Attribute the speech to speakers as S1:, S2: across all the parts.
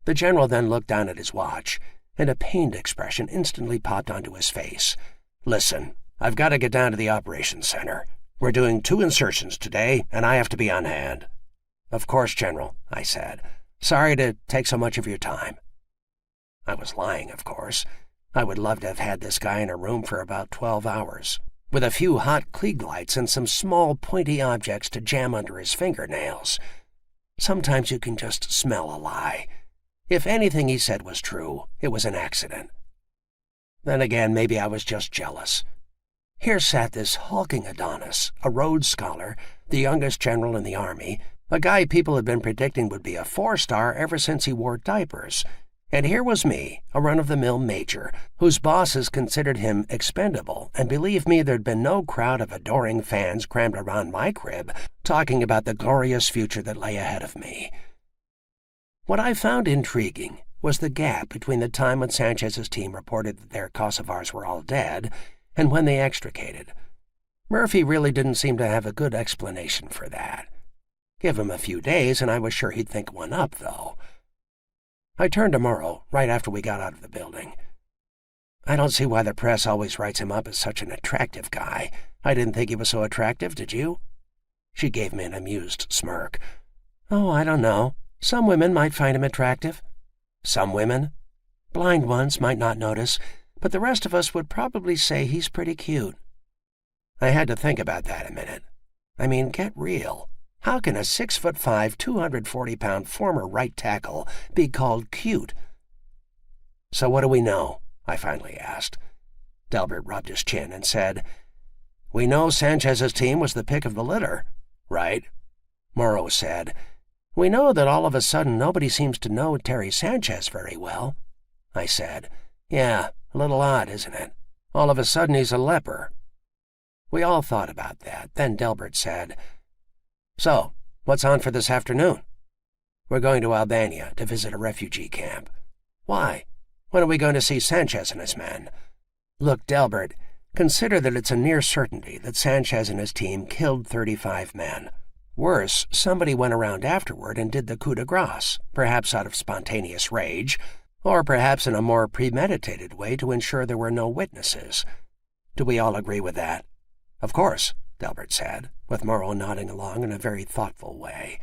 S1: The general then looked down at his watch, and a pained expression instantly popped onto his face. "Listen, I've got to get down to the operations center. We're doing 2 insertions today, and I have to be on hand." "Of course, General," I said. "Sorry to take so much of your time." I was lying, of course. I would love to have had this guy in a room for about 12 hours, with a few hot Klieg lights and some small pointy objects to jam under his fingernails. Sometimes you can just smell a lie. If anything he said was true, it was an accident. Then again, maybe I was just jealous. Here sat this hulking Adonis, a Rhodes Scholar, the youngest general in the Army, a guy people had been predicting would be a 4-star ever since he wore diapers. And here was me, a run-of-the-mill major, whose bosses considered him expendable, and believe me, there'd been no crowd of adoring fans crammed around my crib talking about the glorious future that lay ahead of me. What I found intriguing was the gap between the time when Sanchez's team reported that their Kosovars were all dead and when they extricated. Murphy really didn't seem to have a good explanation for that. Give him a few days, and I was sure he'd think one up, though. I turned to Morrow right after we got out of the building. "I don't see why the press always writes him up as such an attractive guy. I didn't think he was so attractive, did you?" She gave me an amused smirk. "Oh, I don't know. Some women might find him attractive." "Some women?" "Blind ones might not notice, but the rest of us would probably say he's pretty cute." I had to think about that a minute. I mean, get real. How can a 6'5", 240-pound former right tackle be called cute? "So what do we know?" I finally asked. Delbert rubbed his chin and said, "We know Sanchez's team was the pick of the litter." "Right." Morrow said, "We know that all of a sudden nobody seems to know Terry Sanchez very well." I said, "Yeah, a little odd, isn't it? All of a sudden he's a leper." We all thought about that. Then Delbert said, "So, what's on for this afternoon?" "We're going to Albania to visit a refugee camp." "Why? When are we going to see Sanchez and his men?" "Look, Delbert, consider that it's a near certainty that Sanchez and his team killed 35 men. Worse, somebody went around afterward and did the coup de grace, perhaps out of spontaneous rage, or perhaps in a more premeditated way to ensure there were no witnesses. Do we all agree with that?" "Of course," Delbert said, with Morrow nodding along in a very thoughtful way.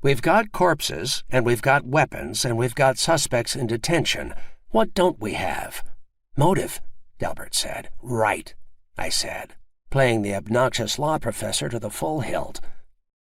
S1: "We've got corpses, and we've got weapons, and we've got suspects in detention. What don't we have?" "Motive," Delbert said. "Right," I said, playing the obnoxious law professor to the full hilt.